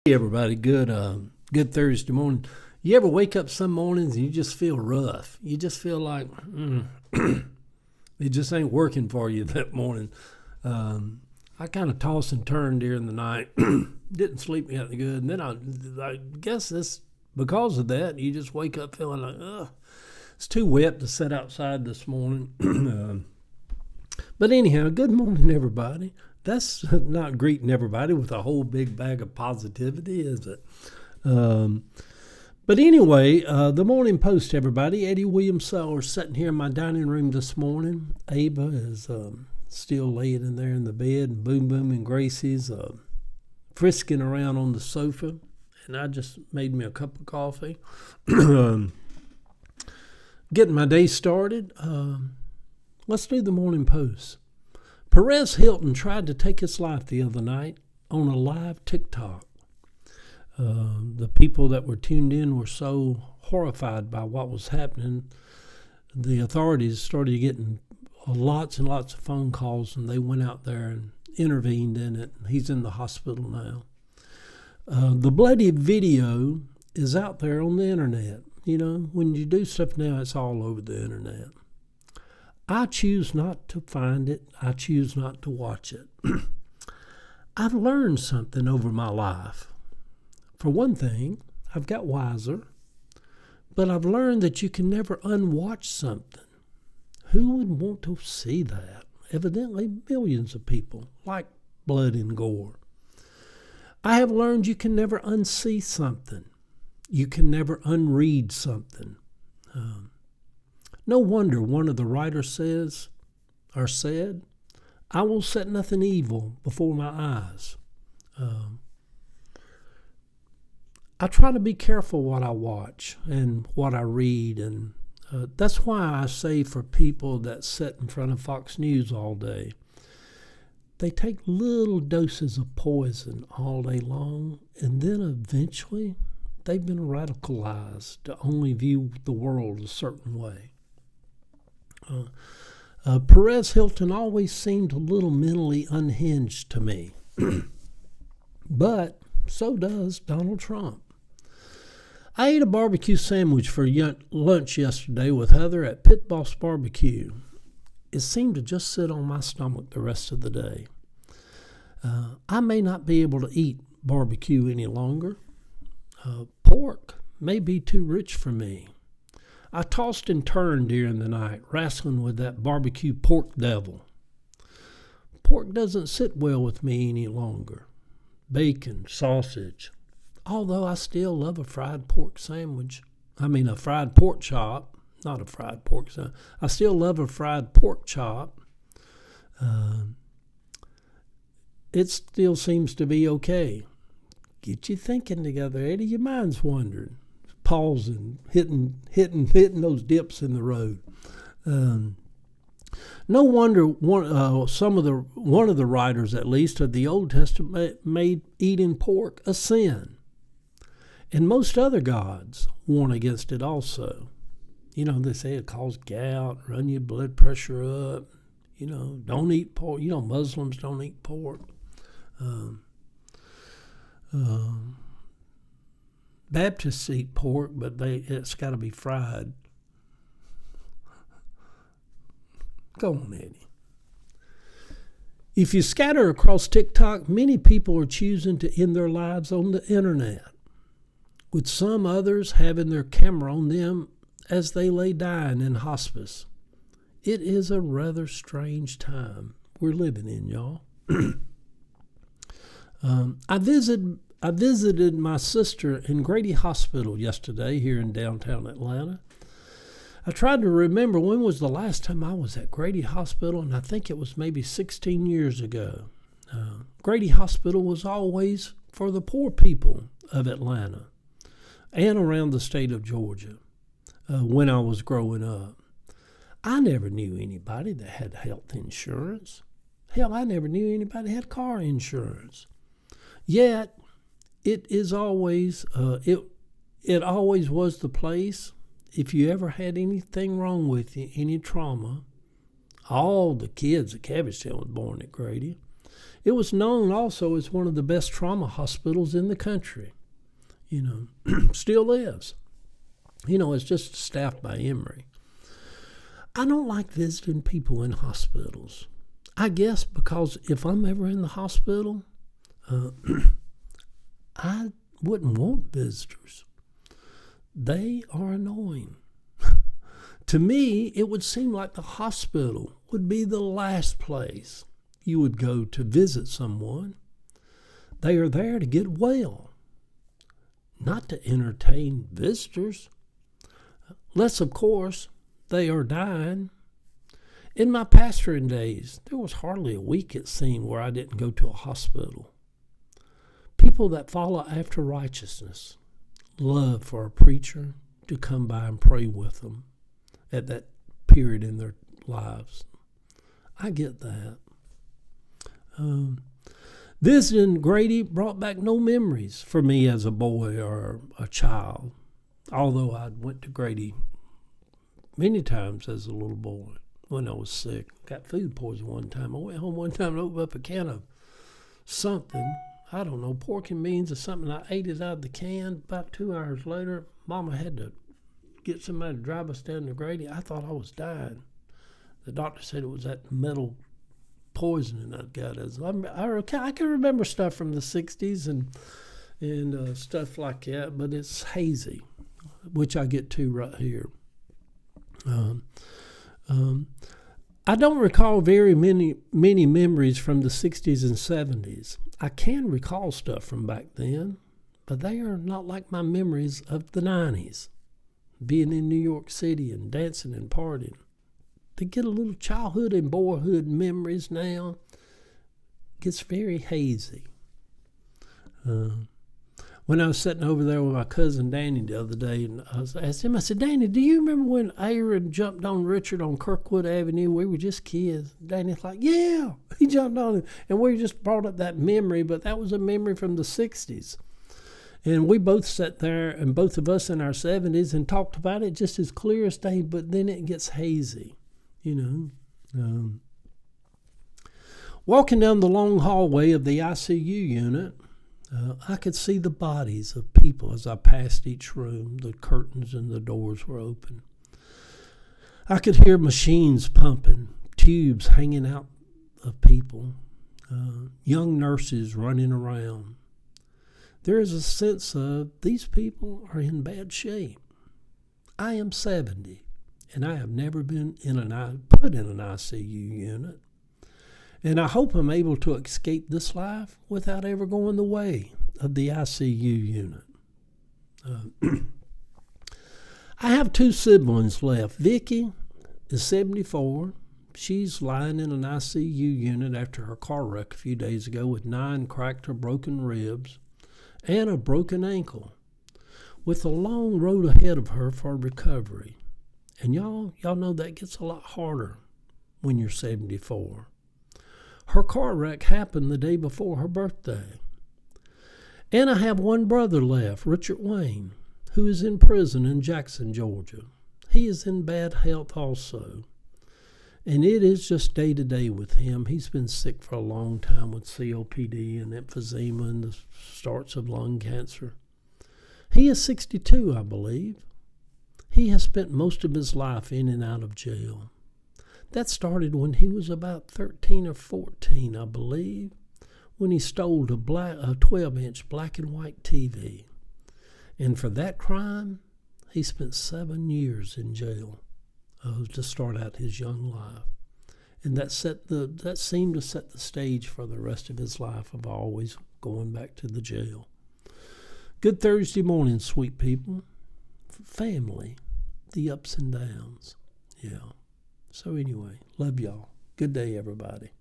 Hey everybody, good Thursday morning. You ever wake up some mornings and you just feel rough? You just feel like it just ain't working for you that morning. I kind of toss and turn during the night, didn't sleep that good, and then I guess it's because of that. You just wake up feeling like, it's too wet to sit outside this morning. But anyhow, good morning, everybody. That's not greeting everybody with a whole big bag of positivity, is it? But anyway, the Morning Post, everybody. Eddie Williams Sellers sitting here in my dining room this morning. Ava is still laying in there in the bed, and Boom Boom and Gracie's frisking around on the sofa. And I just made me a cup of coffee. Getting my day started. Let's do the Morning Post. Perez Hilton tried to take his life the other night on a live TikTok. The people that were tuned in were so horrified by what was happening. The authorities started getting lots and lots of phone calls, and they went out there and intervened in it. He's in the hospital now. The bloody video is out there on the internet. You know, when you do stuff now, it's all over the internet. I choose not to find it. I choose not to watch it. I've learned something over my life. For one thing, I've got wiser, but I've learned that you can never unwatch something. Who would want to see that? Evidently, millions of people like blood and gore. I have learned you can never unsee something. You can never unread something. No wonder one of the writers said, I will set nothing evil before my eyes. I try to be careful what I watch and what I read, and that's why I say for people that sit in front of Fox News all day, they take little doses of poison all day long, and then eventually they've been radicalized to only view the world a certain way. Perez Hilton always seemed a little mentally unhinged to me. But so does Donald Trump. I ate a barbecue sandwich for lunch yesterday with Heather at Pit Boss Barbecue. It seemed to just sit on my stomach the rest of the day. I may not be able to eat barbecue any longer. Pork may be too rich for me. I tossed and turned during the night, wrestling with that barbecue pork devil. Pork doesn't sit well with me any longer. Bacon, sausage. Although I still love a fried pork sandwich. A fried pork chop. Not a fried pork sandwich. I still love a fried pork chop. It still seems to be okay. Get you thinking together, Eddie. Your mind's wandering. Pausing, hitting those dips in the road. No wonder one of the writers, at least of the Old Testament, made eating pork a sin, and most other gods warn against it also. You know, they say it causes gout, run your blood pressure up. You know, don't eat pork. You know, Muslims don't eat pork. Baptists eat pork, but it's got to be fried. Go on, Eddie. If you scatter across TikTok, many people are choosing to end their lives on the internet, with some others having their camera on them as they lay dying in hospice. It is a rather strange time we're living in, y'all. I visited my sister in Grady Hospital yesterday here in downtown Atlanta. I tried to remember when was the last time I was at Grady Hospital, and I think it was maybe 16 years ago. Grady Hospital was always for the poor people of Atlanta and around the state of Georgia when I was growing up. I never knew anybody that had health insurance. Hell, I never knew anybody that had car insurance. Yet, it is always it always was the place. If you ever had anything wrong with you, any trauma, all the kids at Cabbagetown was born at Grady. It was known also as one of the best trauma hospitals in the country. Still is. It's just staffed by Emory. I don't like visiting people in hospitals. I guess because if I'm ever in the hospital, I wouldn't want visitors. They are annoying. To me, it would seem like the hospital would be the last place you would go to visit someone. They are there to get well, not to entertain visitors. Unless, of course, they are dying. In my pastoring days, there was hardly a week, it seemed, where I didn't go to a hospital. People that follow after righteousness love for a preacher to come by and pray with them at that period in their lives. I get that. Visiting Grady brought back no memories for me as a boy or a child, although I went to Grady many times as a little boy when I was sick. Got food poisoning one time. I went home one time and opened up a can of something, I don't know, pork and beans or something. I ate it out of the can. About 2 hours later, Mama had to get somebody to drive us down to Grady. I thought I was dying. The doctor said it was that metal poisoning I'd got. I can remember stuff from the 60s and stuff like that, but it's hazy, which I get to right here. I don't recall very many memories from the 60s and 70s. I can recall stuff from back then, but they are not like my memories of the 90s, being in New York City and dancing and partying. To get a little childhood and boyhood memories now gets very hazy. When I was sitting over there with my cousin Danny the other day, and I asked him, I said, Danny, do you remember when Aaron jumped on Richard on Kirkwood Avenue? We were just kids. Danny's like, yeah, he jumped on him. And we just brought up that memory, but that was a memory from the 60s. And we both sat there, and both of us in our 70s, and talked about it just as clear as day, but then it gets hazy. Walking down the long hallway of the ICU unit, I could see the bodies of people as I passed each room. The curtains and the doors were open. I could hear machines pumping, tubes hanging out of people, young nurses running around. There is a sense of these people are in bad shape. I am 70. And I have never been put in an ICU unit. And I hope I'm able to escape this life without ever going the way of the ICU unit. I have 2 siblings left. Vicky is 74. She's lying in an ICU unit after her car wreck a few days ago with 9 cracked or broken ribs and a broken ankle, with a long road ahead of her for recovery. And y'all know that gets a lot harder when you're 74. Her car wreck happened the day before her birthday. And I have 1 brother left, Richard Wayne, who is in prison in Jackson, Georgia. He is in bad health also. And it is just day to day with him. He's been sick for a long time with COPD and emphysema and the starts of lung cancer. He is 62, I believe. He has spent most of his life in and out of jail. That started when he was about 13 or 14, I believe, when he stole a 12-inch black and white TV. And for that crime, he spent 7 years in jail to start out his young life. And that seemed to set the stage for the rest of his life of always going back to the jail. Good Thursday morning, sweet people. Family, the ups and downs. Yeah. So anyway, love y'all. Good day, everybody.